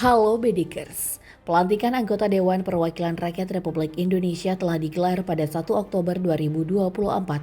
Halo Bedikers, pelantikan anggota Dewan Perwakilan Rakyat Republik Indonesia telah digelar pada 1 Oktober 2024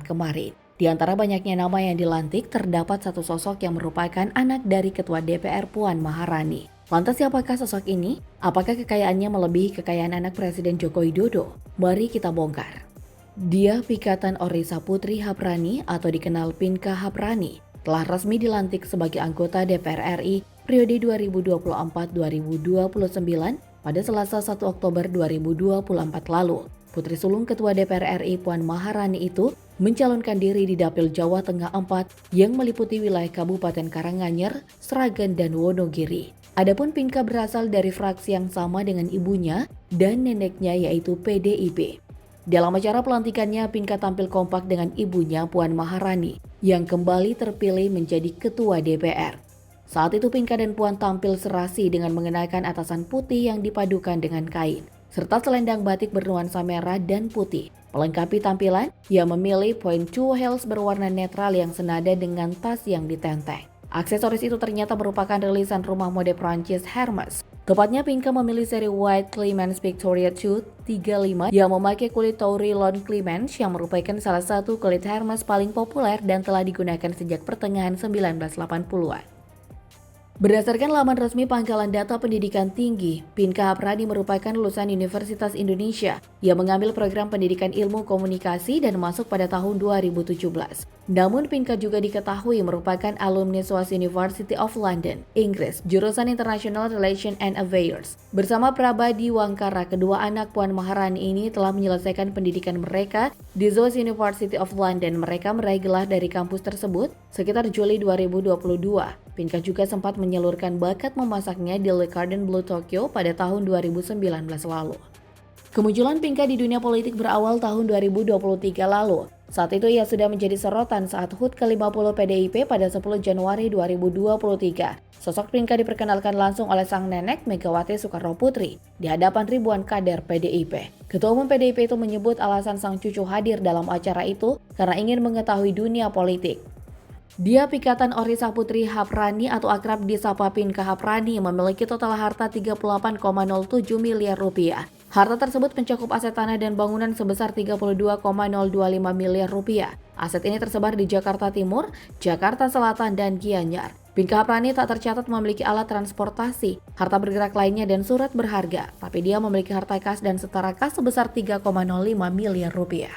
kemarin. Di antara banyaknya nama yang dilantik, terdapat satu sosok yang merupakan anak dari Ketua DPR Puan Maharani. Lantas siapakah sosok ini? Apakah kekayaannya melebihi kekayaan anak Presiden Joko Widodo? Mari kita bongkar. Dia Pikatan Orisa Putri Haprani atau dikenal Pinka Haprani, telah resmi dilantik sebagai anggota DPR RI periode 2024-2029 pada Selasa 1 Oktober 2024 lalu. Putri sulung Ketua DPR RI Puan Maharani itu mencalonkan diri di Dapil Jawa Tengah 4 yang meliputi wilayah Kabupaten Karanganyar, Sragen, dan Wonogiri. Adapun Pinka berasal dari fraksi yang sama dengan ibunya dan neneknya yaitu PDIP. Dalam acara pelantikannya, Pinka tampil kompak dengan ibunya Puan Maharani yang kembali terpilih menjadi Ketua DPR. Saat itu Pinka dan Puan tampil serasi dengan mengenakan atasan putih yang dipadukan dengan kain, serta selendang batik bernuansa merah dan putih. Melengkapi tampilan, ia memilih point two heels berwarna netral yang senada dengan tas yang ditenteng. Aksesoris itu ternyata merupakan rilisan rumah mode Prancis Hermes. Tepatnya Pinka memilih seri White Clemence Victoria 235 yang memakai kulit Tory Lone Clemence yang merupakan salah satu kulit Hermes paling populer dan telah digunakan sejak pertengahan 1980-an. Berdasarkan laman resmi Pangkalan Data Pendidikan Tinggi, Pinka Haprani merupakan lulusan Universitas Indonesia yang mengambil program pendidikan ilmu komunikasi dan masuk pada tahun 2017. Namun Pinka juga diketahui merupakan alumni SOAS University of London, Inggris, jurusan International Relations and Affairs. Bersama Prabadi Wangkara, kedua anak Puan Maharani ini telah menyelesaikan pendidikan mereka di SOAS University of London. Mereka meraih gelar dari kampus tersebut sekitar Juli 2022. Pinka juga sempat menyalurkan bakat memasaknya di Le Cordon Bleu Tokyo pada tahun 2019 lalu. Kemunculan Pinka di dunia politik berawal tahun 2023 lalu. Saat itu ia sudah menjadi sorotan saat HUT ke-50 PDIP pada 10 Januari 2023. Sosok Pinka diperkenalkan langsung oleh sang nenek Megawati Soekarno Putri di hadapan ribuan kader PDIP. Ketua Umum PDIP itu menyebut alasan sang cucu hadir dalam acara itu karena ingin mengetahui dunia politik. Dia Pikatan Orisa Putri Haprani atau akrab disapa Pinka Haprani memiliki total harta 38,07 miliar rupiah. Harta tersebut mencakup aset tanah dan bangunan sebesar 32,025 miliar rupiah. Aset ini tersebar di Jakarta Timur, Jakarta Selatan, dan Gianyar. Pinka Haprani tak tercatat memiliki alat transportasi, harta bergerak lainnya, dan surat berharga. Tapi dia memiliki harta kas dan setara kas sebesar 3,05 miliar rupiah.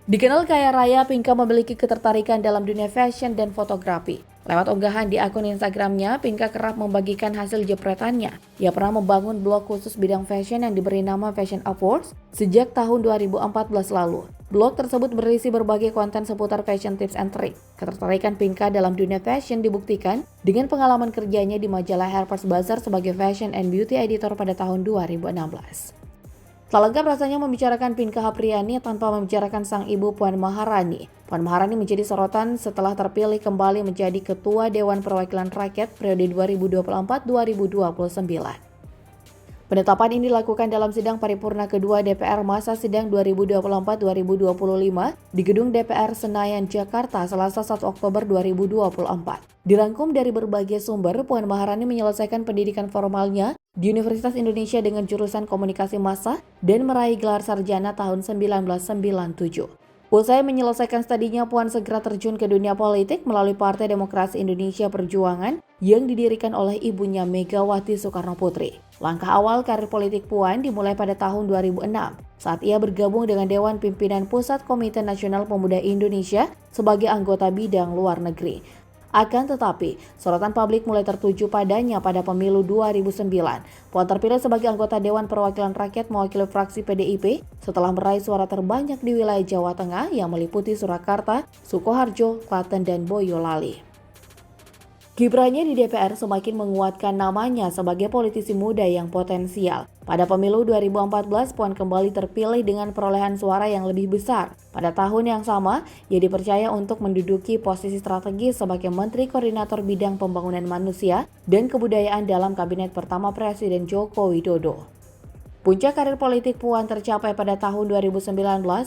Dikenal kaya raya, Pinka memiliki ketertarikan dalam dunia fashion dan fotografi. Lewat unggahan di akun Instagramnya, Pinka kerap membagikan hasil jepretannya. Ia pernah membangun blog khusus bidang fashion yang diberi nama Fashion Awards sejak tahun 2014 lalu. Blog tersebut berisi berbagai konten seputar fashion tips and trick. Ketertarikan Pinka dalam dunia fashion dibuktikan dengan pengalaman kerjanya di majalah Harper's Bazaar sebagai fashion and beauty editor pada tahun 2016. Tak lengkap rasanya membicarakan Pinka Haprani tanpa membicarakan sang ibu Puan Maharani. Puan Maharani menjadi sorotan setelah terpilih kembali menjadi Ketua Dewan Perwakilan Rakyat periode 2024-2029. Penetapan ini dilakukan dalam sidang paripurna kedua DPR masa sidang 2024-2025 di Gedung DPR Senayan, Jakarta, Selasa 1 Oktober 2024. Dirangkum dari berbagai sumber, Puan Maharani menyelesaikan pendidikan formalnya di Universitas Indonesia dengan jurusan Komunikasi Massa dan meraih gelar sarjana tahun 1997. Usai menyelesaikan studinya, Puan segera terjun ke dunia politik melalui Partai Demokrasi Indonesia Perjuangan yang didirikan oleh ibunya Megawati Soekarno Putri. Langkah awal karir politik Puan dimulai pada tahun 2006 saat ia bergabung dengan Dewan Pimpinan Pusat Komite Nasional Pemuda Indonesia sebagai anggota bidang luar negeri. Akan tetapi, sorotan publik mulai tertuju padanya pada pemilu 2009. Puan terpilih sebagai anggota Dewan Perwakilan Rakyat mewakili fraksi PDIP setelah meraih suara terbanyak di wilayah Jawa Tengah yang meliputi Surakarta, Sukoharjo, Klaten, dan Boyolali. Kiprahnya di DPR semakin menguatkan namanya sebagai politisi muda yang potensial. Pada pemilu 2014, Puan kembali terpilih dengan perolehan suara yang lebih besar. Pada tahun yang sama, ia dipercaya untuk menduduki posisi strategis sebagai Menteri Koordinator Bidang Pembangunan Manusia dan Kebudayaan dalam Kabinet pertama Presiden Joko Widodo. Puncak karir politik Puan tercapai pada tahun 2019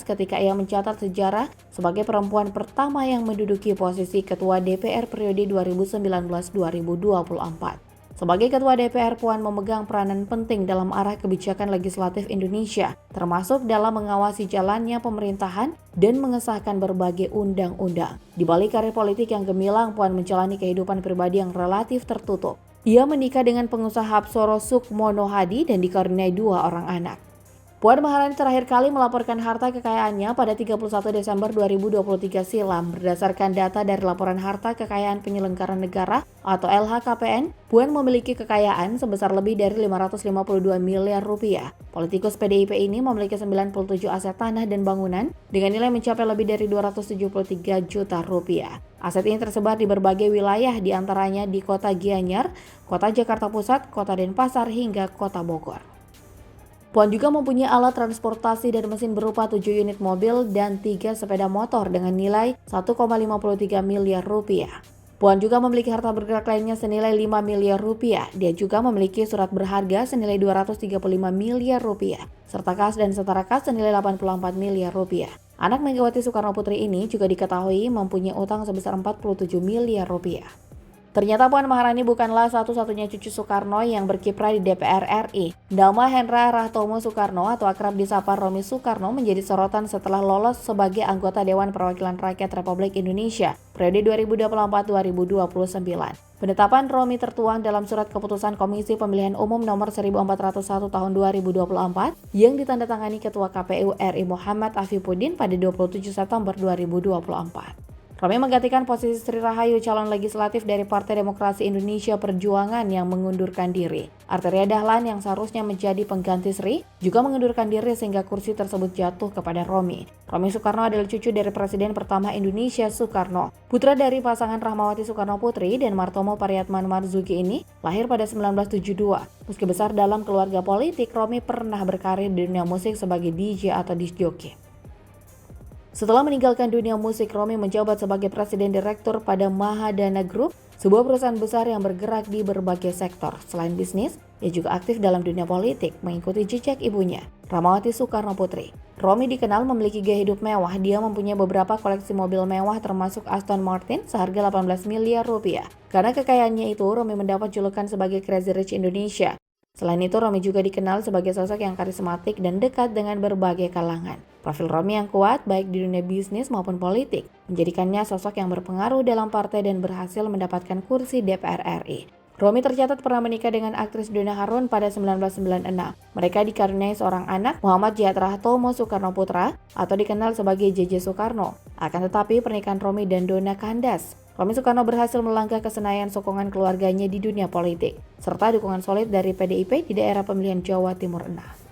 ketika ia mencatat sejarah sebagai perempuan pertama yang menduduki posisi Ketua DPR periode 2019-2024. Sebagai Ketua DPR, Puan memegang peranan penting dalam arah kebijakan legislatif Indonesia, termasuk dalam mengawasi jalannya pemerintahan dan mengesahkan berbagai undang-undang. Di balik karir politik yang gemilang, Puan menjalani kehidupan pribadi yang relatif tertutup. Ia menikah dengan pengusaha Apsoro Sukmono Hadi dan dikaruniai 2 orang anak. Puan Maharani terakhir kali melaporkan harta kekayaannya pada 31 Desember 2023 silam. Berdasarkan data dari Laporan Harta Kekayaan Penyelenggara Negara atau LHKPN, Puan memiliki kekayaan sebesar lebih dari 552 miliar rupiah. Politikus PDIP ini memiliki 97 aset tanah dan bangunan dengan nilai mencapai lebih dari 273 juta rupiah. Aset ini tersebar di berbagai wilayah, diantaranya di Kota Gianyar, Kota Jakarta Pusat, Kota Denpasar, hingga Kota Bogor. Puan juga mempunyai alat transportasi dan mesin berupa 7 unit mobil dan 3 sepeda motor dengan nilai 1,53 miliar rupiah. Puan juga memiliki harta bergerak lainnya senilai 5 miliar rupiah. Dia juga memiliki surat berharga senilai 235 miliar rupiah, serta kas dan setara kas senilai 84 miliar rupiah. Anak Megawati Soekarno Putri ini juga diketahui mempunyai utang sebesar 47 miliar rupiah. Ternyata Puan Maharani bukanlah satu-satunya cucu Soekarno yang berkiprah di DPR RI. Nama Hendra Rahtomo Soekarno atau akrab disapa Romi Soekarno menjadi sorotan setelah lolos sebagai anggota Dewan Perwakilan Rakyat Republik Indonesia periode 2024-2029. Penetapan Romi tertuang dalam surat keputusan Komisi Pemilihan Umum nomor 1401 tahun 2024 yang ditandatangani Ketua KPU RI Muhammad Afifuddin pada 27 September 2024. Romi menggantikan posisi Sri Rahayu, calon legislatif dari Partai Demokrasi Indonesia Perjuangan yang mengundurkan diri. Arteria Dahlan yang seharusnya menjadi pengganti Sri juga mengundurkan diri sehingga kursi tersebut jatuh kepada Romi. Romi Soekarno adalah cucu dari Presiden pertama Indonesia Soekarno. Putra dari pasangan Rahmawati Soekarno Putri dan Martomo Pariatman Marzuki ini lahir pada 1972. Meski besar dalam keluarga politik, Romi pernah berkarir di dunia musik sebagai DJ atau disc jockey. Setelah meninggalkan dunia musik, Romi menjabat sebagai Presiden Direktur pada Mahadana Group, sebuah perusahaan besar yang bergerak di berbagai sektor. Selain bisnis, ia juga aktif dalam dunia politik, mengikuti jejak ibunya, Rahmawati Soekarno Putri. Romi dikenal memiliki gaya hidup mewah. Dia mempunyai beberapa koleksi mobil mewah termasuk Aston Martin seharga 18 miliar rupiah. Karena kekayaannya itu, Romi mendapat julukan sebagai Crazy Rich Indonesia. Selain itu, Romi juga dikenal sebagai sosok yang karismatik dan dekat dengan berbagai kalangan. Profil Romi yang kuat baik di dunia bisnis maupun politik menjadikannya sosok yang berpengaruh dalam partai dan berhasil mendapatkan kursi DPR RI. Romi tercatat pernah menikah dengan aktris Donna Harun pada 1996. Mereka dikaruniai seorang anak, Muhammad Jihad Rahtomo Soekarno Putra atau dikenal sebagai JJ Soekarno. Akan tetapi pernikahan Romi dan Donna kandas. Romi Soekarno berhasil melangkah ke Senayan sokongan keluarganya di dunia politik, serta dukungan solid dari PDIP di daerah pemilihan Jawa Timur 6.